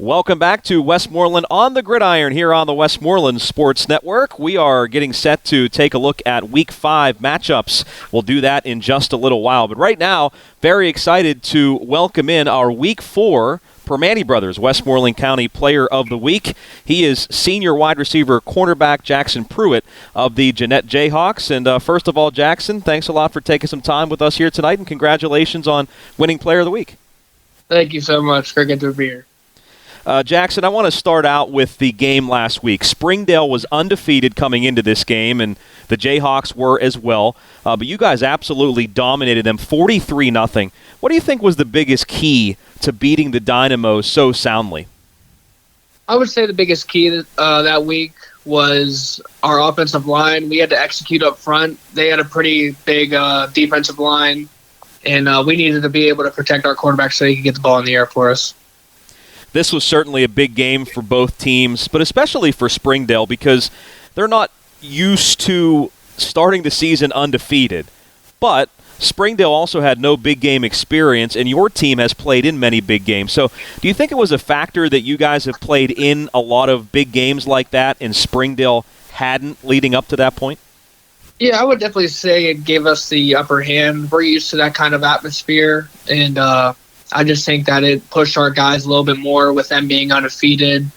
Welcome back to Westmoreland on the Gridiron here on the Westmoreland Sports Network. We are getting set to take a look at Week 5 matchups. We'll do that in just a little while. But right now, very excited to welcome in our Week 4 Permane Brothers Westmoreland County Player of the Week. He is senior wide receiver cornerback Jackson Pruitt of the Jeannette Jayhawks. And first of all, Jackson, thanks a lot for taking some time with us here tonight, and congratulations on winning Player of the Week. Thank you so much for getting to be here. Jackson, I want to start out with the game last week. Springdale was undefeated coming into this game, and the Jayhawks were as well. But you guys absolutely dominated them 43-0. What do you think was the biggest key to beating the Dynamos so soundly? I would say the biggest key that week was our offensive line. We had to execute up front. They had a pretty big defensive line, and we needed to be able to protect our quarterback so he could get the ball in the air for us. This was certainly a big game for both teams, but especially for Springdale because they're not used to starting the season undefeated. But Springdale also had no big game experience, and your team has played in many big games. So do you think it was a factor that you guys have played in a lot of big games like that and Springdale hadn't leading up to that point? Yeah, I would definitely say it gave us the upper hand. We're used to that kind of atmosphere, and I just think that it pushed our guys a little bit more with them being undefeated.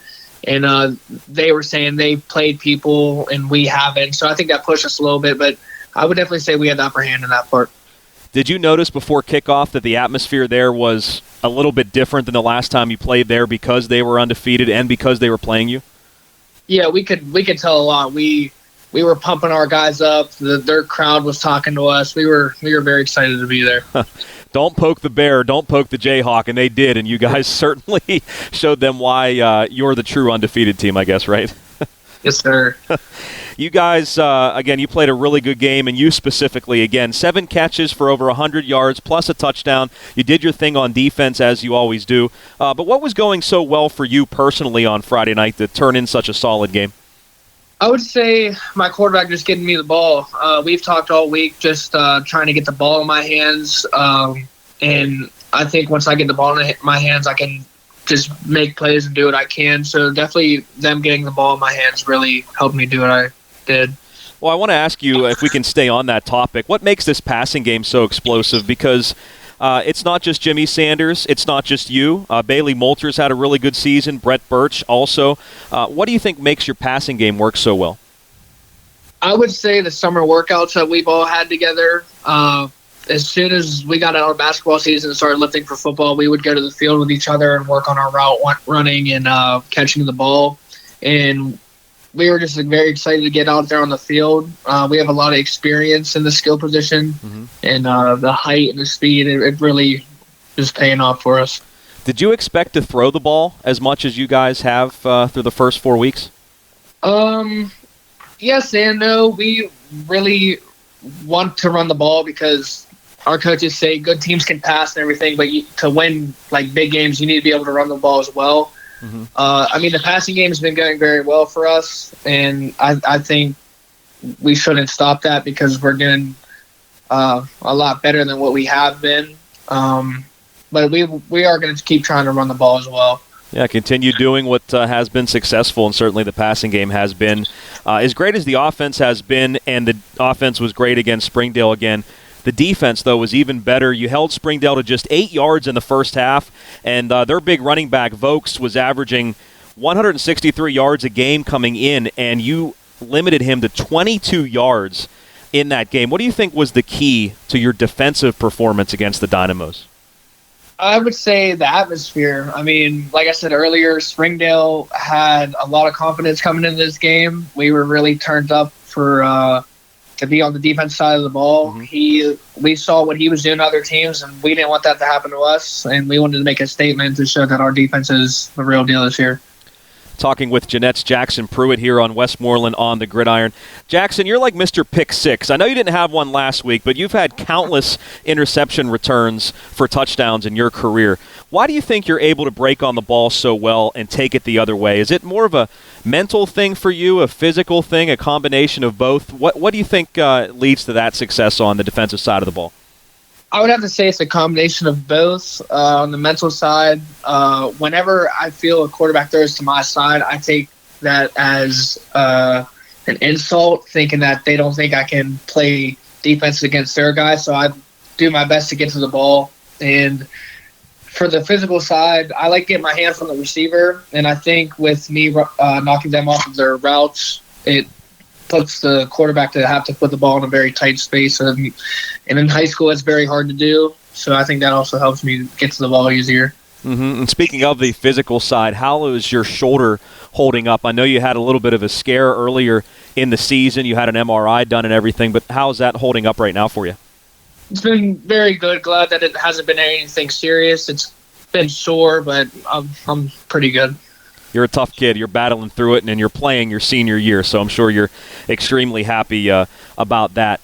And they were saying they played people and we haven't. So I think that pushed us a little bit. But I would definitely say we had the upper hand in that part. Did you notice before kickoff that the atmosphere there was a little bit different than the last time you played there because they were undefeated and because they were playing you? Yeah, we could tell a lot. We were pumping our guys up. Their crowd was talking to us. We were very excited to be there. Don't poke the bear, don't poke the Jayhawk, and they did, and you guys certainly showed them why you're the true undefeated team, I guess, right? Yes, sir. You guys, again, you played a really good game, and you specifically, again, 7 catches for over 100 yards plus a touchdown. You did your thing on defense, as you always do. But what was going so well for you personally on Friday night to turn in such a solid game? I would say my quarterback just getting me the ball. We've talked all week just trying to get the ball in my hands. And I think once I get the ball in my hands, I can just make plays and do what I can. So definitely them getting the ball in my hands really helped me do what I did. Well, I want to ask you, if we can stay on that topic, what makes this passing game so explosive? Because it's not just Jimmy Sanders. It's not just you. Bailey Moulters had a really good season. Brett Birch also. What do you think makes your passing game work so well? I would say the summer workouts that we've all had together. As soon as we got out of basketball season and started lifting for football, we would go to the field with each other and work on our route running and catching the ball. And we were just very excited to get out there on the field. We have a lot of experience in the skill position, and the height and the speed, it really is paying off for us. Did you expect to throw the ball as much as you guys have through the first 4 weeks? Yes and no. We really want to run the ball because our coaches say good teams can pass and everything, but to win like big games, you need to be able to run the ball as well. I mean, the passing game has been going very well for us, and I think we shouldn't stop that because we're doing a lot better than what we have been. But we are going to keep trying to run the ball as well. Yeah, continue doing what has been successful, and certainly the passing game has been. As great as the offense has been, and the offense was great against Springdale again, the defense, though, was even better. You held Springdale to just 8 yards in the first half, and their big running back, Vokes, was averaging 163 yards a game coming in, and you limited him to 22 yards in that game. What do you think was the key to your defensive performance against the Dynamos? I would say the atmosphere. I mean, like I said earlier, Springdale had a lot of confidence coming into this game. We were really turned up for to be on the defense side of the ball. We saw what he was doing to other teams, and we didn't want that to happen to us, and we wanted to make a statement to show that our defense is the real deal this year. Talking with Jeannette's Jackson Pruitt here on Westmoreland on the Gridiron. Jackson, you're like Mr. Pick Six. I know you didn't have one last week, but you've had countless interception returns for touchdowns in your career. Why do you think you're able to break on the ball so well and take it the other way? Is it more of a mental thing for you, a physical thing, a combination of both? What do you think leads to that success on the defensive side of the ball? I would have to say it's a combination of both. On the mental side, whenever I feel a quarterback throws to my side, I take that as an insult, thinking that they don't think I can play defense against their guy. So I do my best to get to the ball. And for the physical side, I like getting my hands on the receiver. And I think with me knocking them off of their routes, it puts the quarterback to have to put the ball in a very tight space. And in high school, it's very hard to do. So I think that also helps me get to the ball easier. Mm-hmm. And speaking of the physical side, how is your shoulder holding up? I know you had a little bit of a scare earlier in the season. You had an MRI done and everything, but how is that holding up right now for you? It's been very good. Glad that it hasn't been anything serious. It's been sore, but I'm pretty good. You're a tough kid. You're battling through it, and you're playing your senior year, so I'm sure you're extremely happy about that.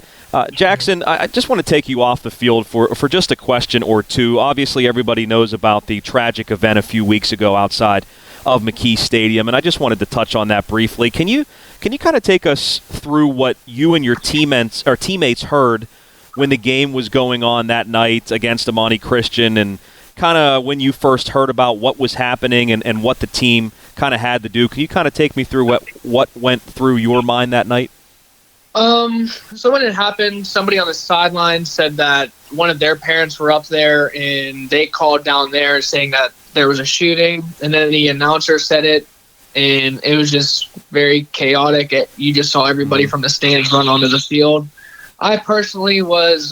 Jackson, I just want to take you off the field for just a question or two. Obviously, everybody knows about the tragic event a few weeks ago outside of McKee Stadium, and I just wanted to touch on that briefly. Can you kind of take us through what you and your teammates heard when the game was going on that night against Amani Christian, and kind of when you first heard about what was happening and what the team kind of had to do? Can you kind of take me through what went through your mind that night? So when it happened, somebody on the sideline said that one of their parents were up there and they called down there saying that there was a shooting, and then the announcer said it, and it was just very chaotic. You just saw everybody from the stands run onto the field. I personally was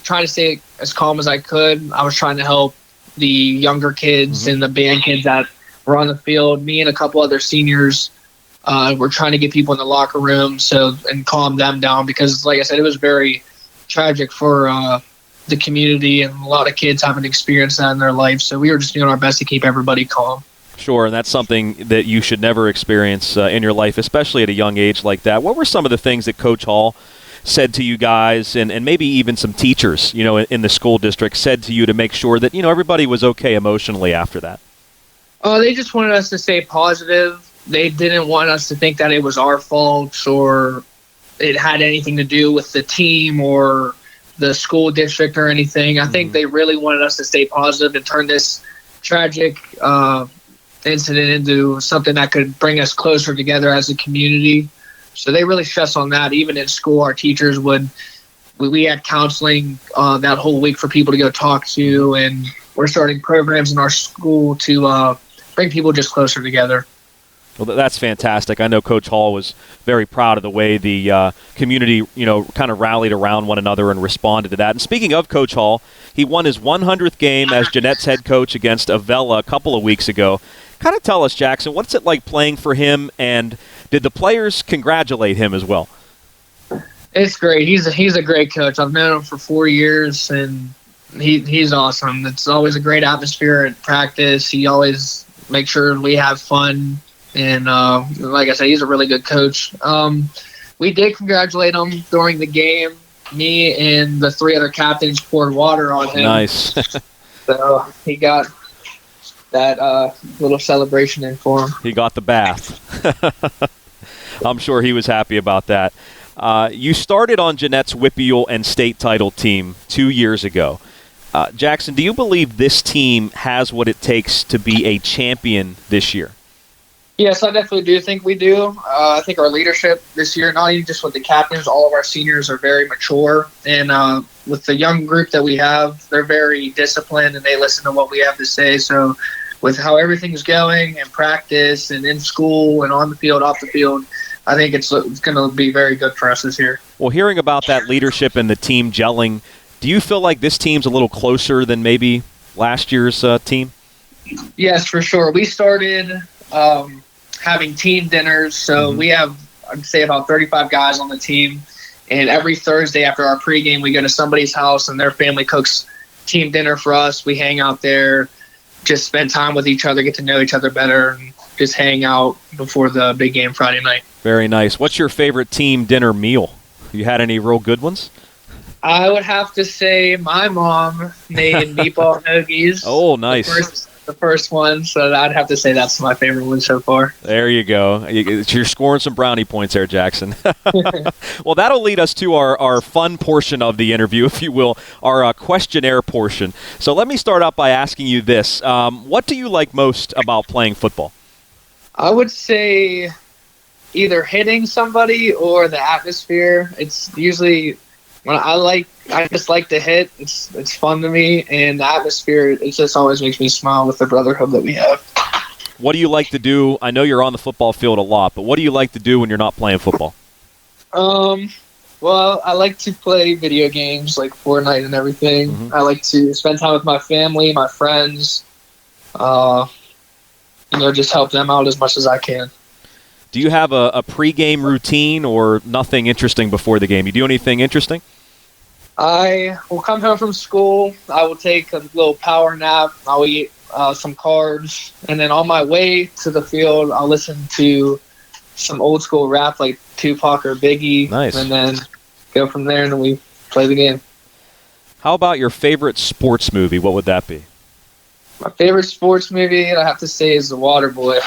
trying to stay as calm as I could. I was trying to help the younger kids and the band kids that were on the field. Me and a couple other seniors were trying to get people in the locker room and calm them down, because, like I said, it was very tragic for the community, and a lot of kids haven't experienced that in their life. So we were just doing our best to keep everybody calm. Sure, and that's something that you should never experience in your life, especially at a young age like that. What were some of the things that Coach Hall said to you guys, and maybe even some teachers, in the school district said to you to make sure that, everybody was okay emotionally after that? They just wanted us to stay positive. They didn't want us to think that it was our fault or it had anything to do with the team or the school district or anything. I think they really wanted us to stay positive and turn this tragic incident into something that could bring us closer together as a community. So they really stress on that. Even in school, our teachers we had counseling that whole week for people to go talk to, and we're starting programs in our school to bring people just closer together. Well, that's fantastic. I know Coach Hall was very proud of the way the community, kind of rallied around one another and responded to that. And speaking of Coach Hall, he won his 100th game as Jeanette's head coach against Avella a couple of weeks ago. Kind of tell us, Jackson, what's it like playing for him, and did the players congratulate him as well? It's great. He's a great coach. I've known him for 4 years, and he's awesome. It's always a great atmosphere at practice. He always makes sure we have fun. And like I said, he's a really good coach. We did congratulate him during the game. Me and the 3 other captains poured water on him. Nice. So he got that little celebration in for him. He got the bath. I'm sure he was happy about that. You started on Jeanette's WPIAL and state title team 2 years ago. Jackson, do you believe this team has what it takes to be a champion this year? Yes, I definitely do think we do. I think our leadership this year, not even just with the captains, all of our seniors are very mature. And with the young group that we have, they're very disciplined and they listen to what we have to say. So with how everything's going in practice and in school and on the field, off the field, I think it's going to be very good for us this year. Well, hearing about that leadership and the team gelling, do you feel like this team's a little closer than maybe last year's team? Yes, for sure. We started having team dinners. So we have, I'd say, about 35 guys on the team. And every Thursday after our pregame, we go to somebody's house and their family cooks team dinner for us. We hang out there, just spend time with each other, get to know each other better, and just hang out before the big game Friday night. Very nice. What's your favorite team dinner meal? You had any real good ones? I would have to say my mom made meatball hoagies. Oh, nice. the first one, so I'd have to say that's my favorite one so far. There you go. You're scoring some brownie points there, Jackson. Well, that'll lead us to our fun portion of the interview, if you will, our questionnaire portion. So let me start out by asking you this. What do you like most about playing football? I would say either hitting somebody or the atmosphere. It's usually when I just like to hit. It's fun to me, and the atmosphere, it just always makes me smile with the brotherhood that we have. What do you like to do? I know you're on the football field a lot, but what do you like to do when you're not playing football? Well, I like to play video games like Fortnite and everything. Mm-hmm. I like to spend time with my family, my friends, just help them out as much as I can. Do you have a pregame routine or nothing interesting before the game? You do anything interesting? I will come home from school. I will take a little power nap. I'll eat some carbs. And then on my way to the field, I'll listen to some old school rap like Tupac or Biggie. Nice. And then go from there, and then we play the game. How about your favorite sports movie? What would that be? My favorite sports movie, I have to say, is The Waterboy.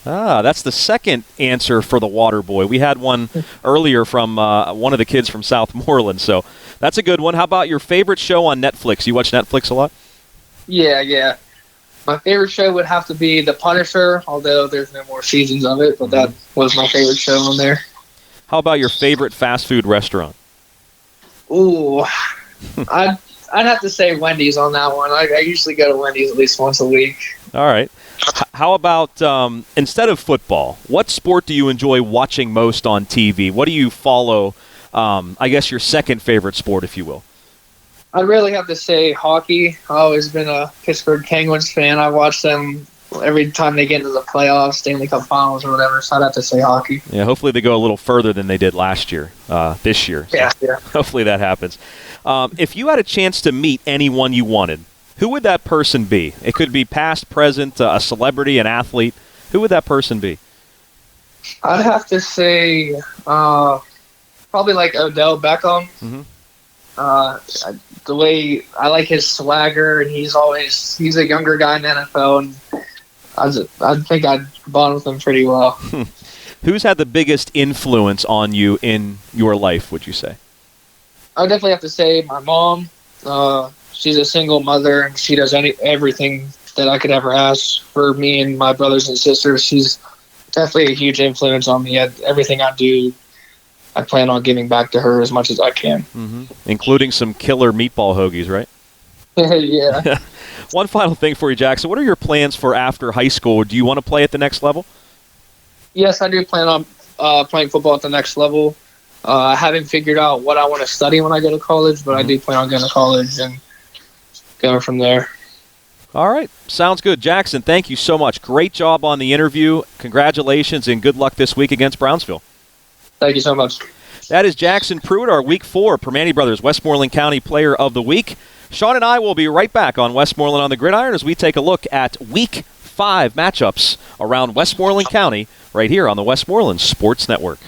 Ah, that's the second answer for The Waterboy. We had one earlier from one of the kids from Southmoreland, so that's a good one. How about your favorite show on Netflix? You watch Netflix a lot? Yeah. My favorite show would have to be The Punisher, although there's no more seasons of it, but that was my favorite show on there. How about your favorite fast food restaurant? Ooh, I'd have to say Wendy's on that one. I usually go to Wendy's at least once a week. All right. How about, instead of football, what sport do you enjoy watching most on TV? What do you follow, I guess your second favorite sport, if you will? I'd really have to say hockey. I've always been a Pittsburgh Penguins fan. I watch them every time they get into the playoffs, Stanley Cup Finals or whatever, so I'd have to say hockey. Yeah, hopefully they go a little further than they did this year. So Yeah. hopefully that happens. If you had a chance to meet anyone you wanted, who would that person be? It could be past, present, a celebrity, an athlete. Who would that person be? I'd have to say probably like Odell Beckham. Mm-hmm. The way I like his swagger, and he's a younger guy in the NFL, and I think I'd bond with him pretty well. Who's had the biggest influence on you in your life, would you say? I would definitely have to say my mom. She's a single mother, and she does everything that I could ever ask for me and my brothers and sisters. She's definitely a huge influence on me. Everything I do, I plan on giving back to her as much as I can. Mm-hmm. Including some killer meatball hoagies, right? Yeah. One final thing for you, Jackson. What are your plans for after high school? Do you want to play at the next level? Yes, I do plan on playing football at the next level. I haven't figured out what I want to study when I go to college, but I do plan on going to college and going from there. All right. Sounds good. Jackson, thank you so much. Great job on the interview. Congratulations, and good luck this week against Brownsville. Thank you so much. That is Jackson Pruitt, our Week 4 Permane Brothers Westmoreland County Player of the Week. Sean and I will be right back on Westmoreland on the Gridiron as we take a look at Week 5 matchups around Westmoreland County right here on the Westmoreland Sports Network.